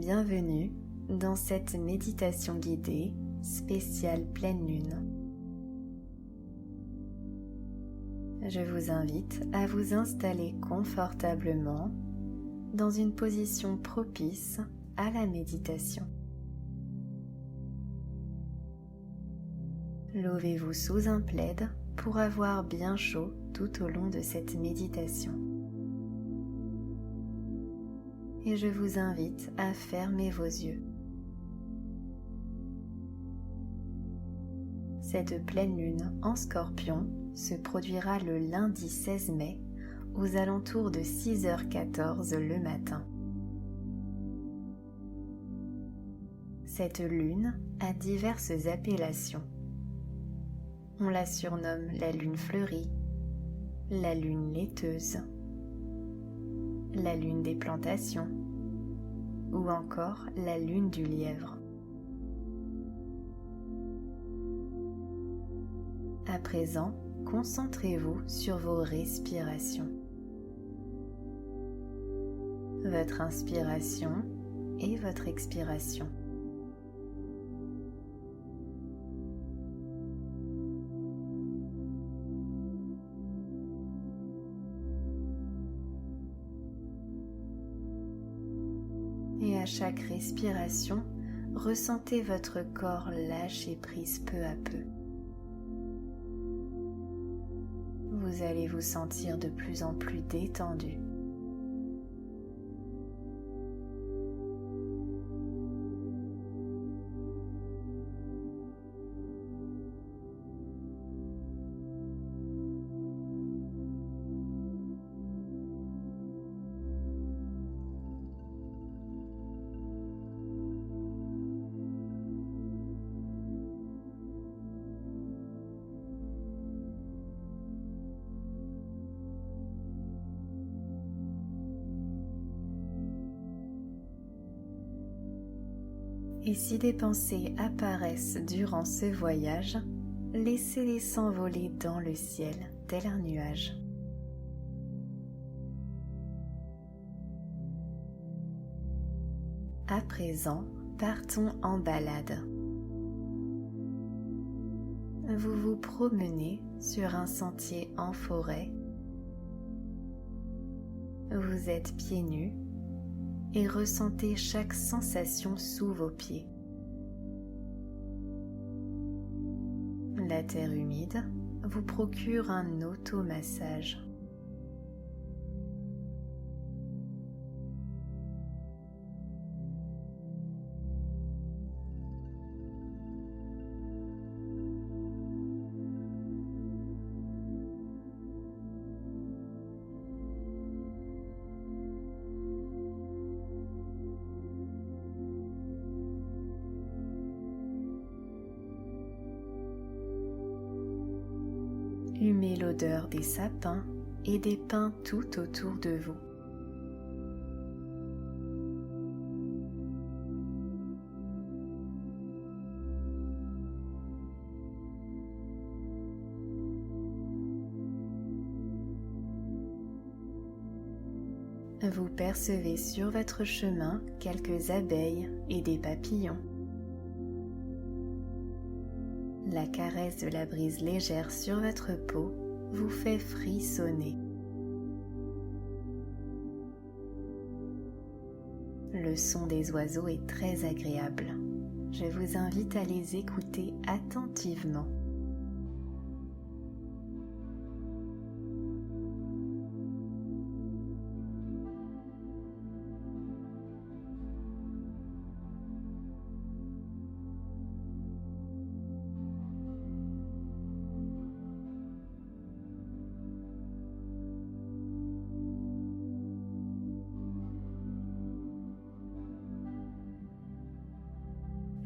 Bienvenue dans cette méditation guidée spéciale pleine lune. Je vous invite à vous installer confortablement dans une position propice à la méditation. Levez-vous sous un plaid pour avoir bien chaud tout au long de cette méditation. Et je vous invite à fermer vos yeux. Cette pleine lune en Scorpion se produira le lundi 16 mai aux alentours de 6h14 le matin. Cette lune a diverses appellations. On la surnomme la lune fleurie, la lune laiteuse, la lune des plantations ou encore la lune du lièvre. À présent, concentrez-vous sur vos respirations. Votre inspiration et votre expiration. Et à chaque respiration, ressentez votre corps lâcher prise peu à peu. Vous allez vous sentir de plus en plus détendu. Et si des pensées apparaissent durant ce voyage, laissez-les s'envoler dans le ciel tel un nuage. À présent, partons en balade. Vous vous promenez sur un sentier en forêt. Vous êtes pieds nus et ressentez chaque sensation sous vos pieds. La terre humide vous procure un automassage. Humez l'odeur des sapins et des pins tout autour de vous. Vous percevez sur votre chemin quelques abeilles et des papillons. La caresse de la brise légère sur votre peau vous fait frissonner. Le son des oiseaux est très agréable. Je vous invite à les écouter attentivement.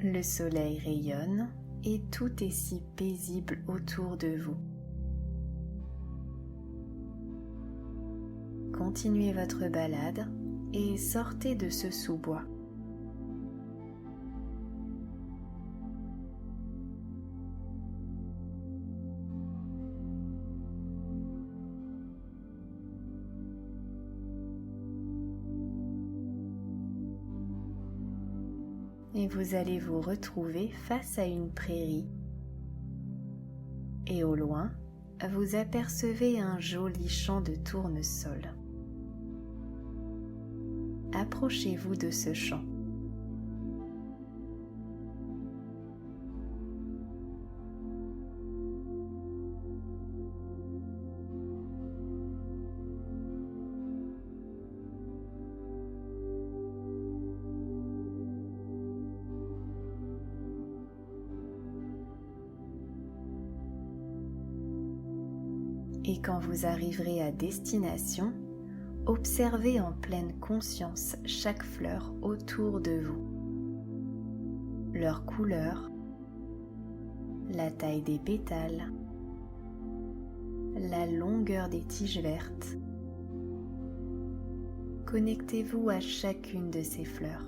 Le soleil rayonne et tout est si paisible autour de vous. Continuez votre balade et sortez de ce sous-bois. et vous allez vous retrouver face à une prairie. Et au loin, vous apercevez un joli champ de tournesol. Approchez-vous de ce champ. Et quand vous arriverez à destination, observez en pleine conscience chaque fleur autour de vous. Leur couleur, la taille des pétales, la longueur des tiges vertes. Connectez-vous à chacune de ces fleurs.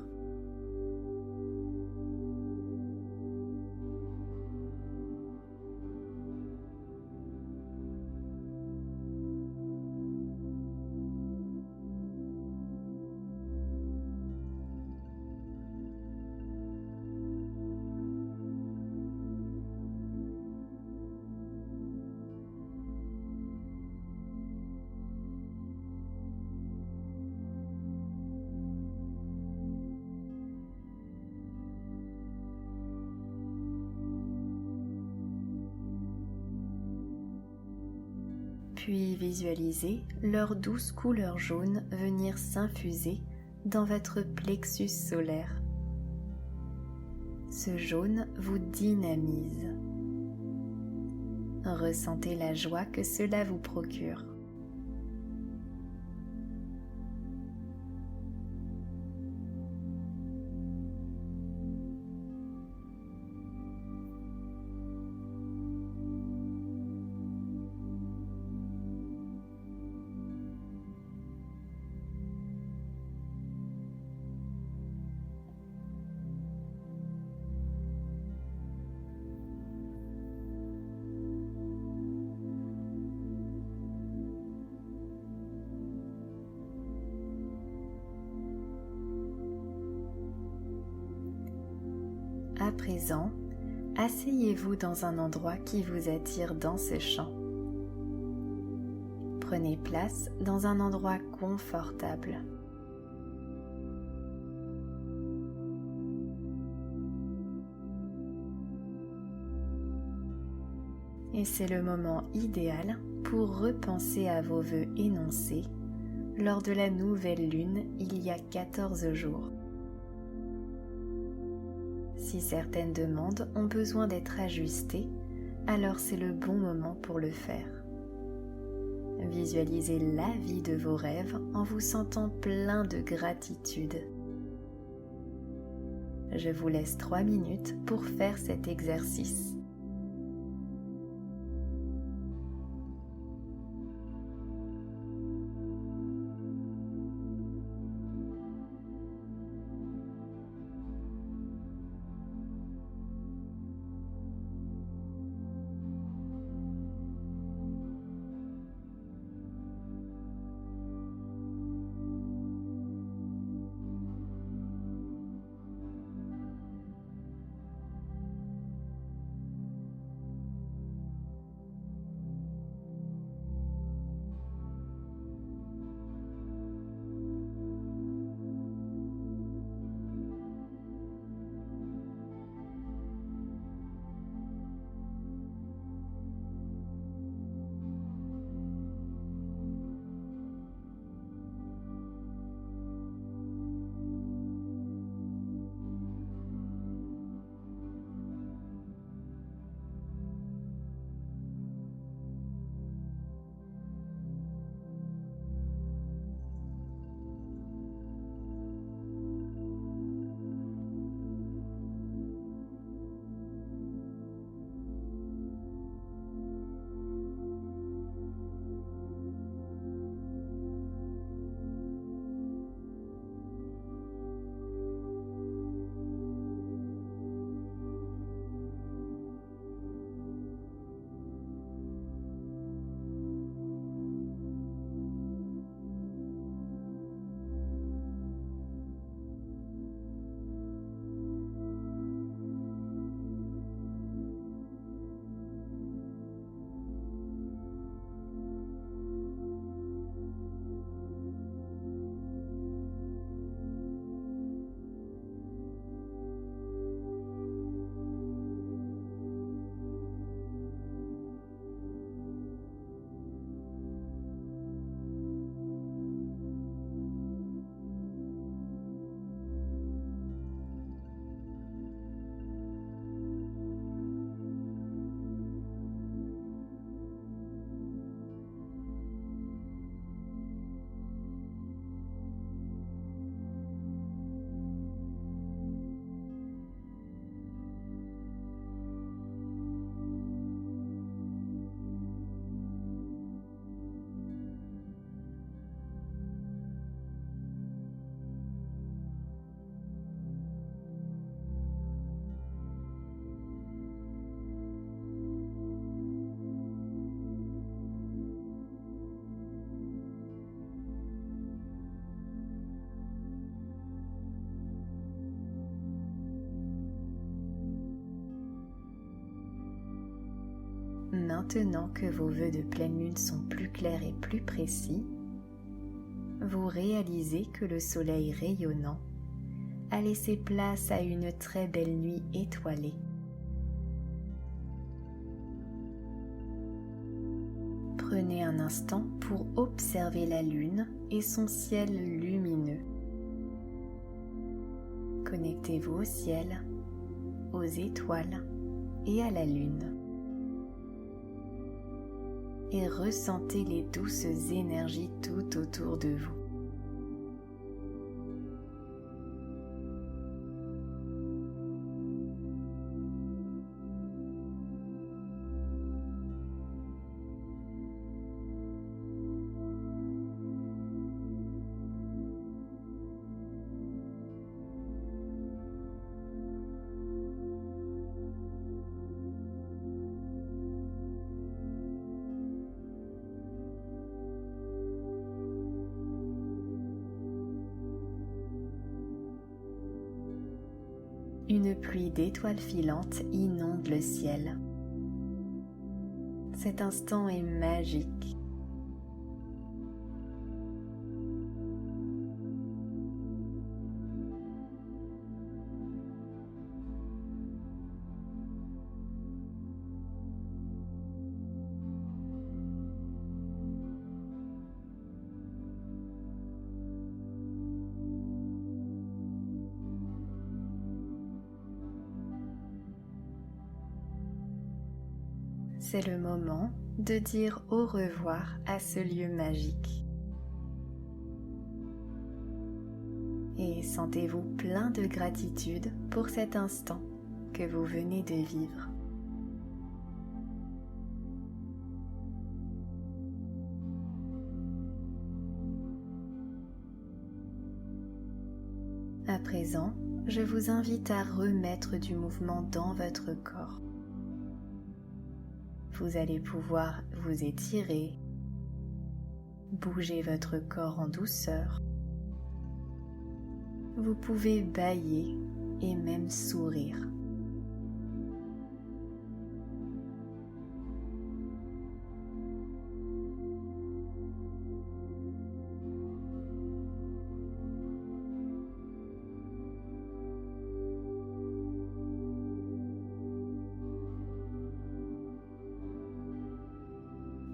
Puis visualisez leur douce couleur jaune venir s'infuser dans votre plexus solaire. Ce jaune vous dynamise. Ressentez la joie que cela vous procure. À présent, asseyez-vous dans un endroit qui vous attire dans ce champ. Prenez place dans un endroit confortable. Et c'est le moment idéal pour repenser à vos vœux énoncés lors de la nouvelle lune il y a 14 jours. Si certaines demandes ont besoin d'être ajustées, alors c'est le bon moment pour le faire. Visualisez la vie de vos rêves en vous sentant plein de gratitude. Je vous laisse 3 minutes pour faire cet exercice. Maintenant que vos vœux de pleine lune sont plus clairs et plus précis, vous réalisez que le soleil rayonnant a laissé place à une très belle nuit étoilée. Prenez un instant pour observer la lune et son ciel lumineux. Connectez-vous au ciel, aux étoiles et à la lune. Et ressentez les douces énergies tout autour de vous. Une pluie d'étoiles filantes inonde le ciel. Cet instant est magique. C'est le moment de dire au revoir à ce lieu magique. Et sentez-vous plein de gratitude pour cet instant que vous venez de vivre. À présent, je vous invite à remettre du mouvement dans votre corps. Vous allez pouvoir vous étirer, bouger votre corps en douceur. Vous pouvez bâiller et même sourire.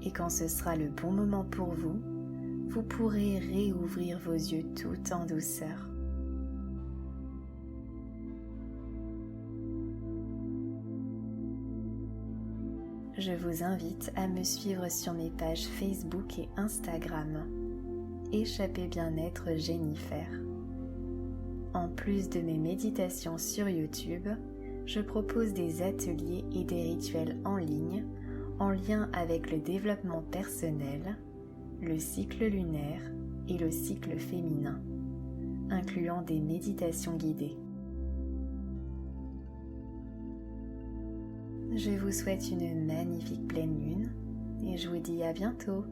Et quand ce sera le bon moment pour vous, vous pourrez réouvrir vos yeux tout en douceur. Je vous invite à me suivre sur mes pages Facebook et Instagram, Échappée Bien-être Jennifer. En plus de mes méditations sur YouTube, je propose des ateliers et des rituels en ligne en lien avec le développement personnel, le cycle lunaire et le cycle féminin, incluant des méditations guidées. Je vous souhaite une magnifique pleine lune et je vous dis à bientôt.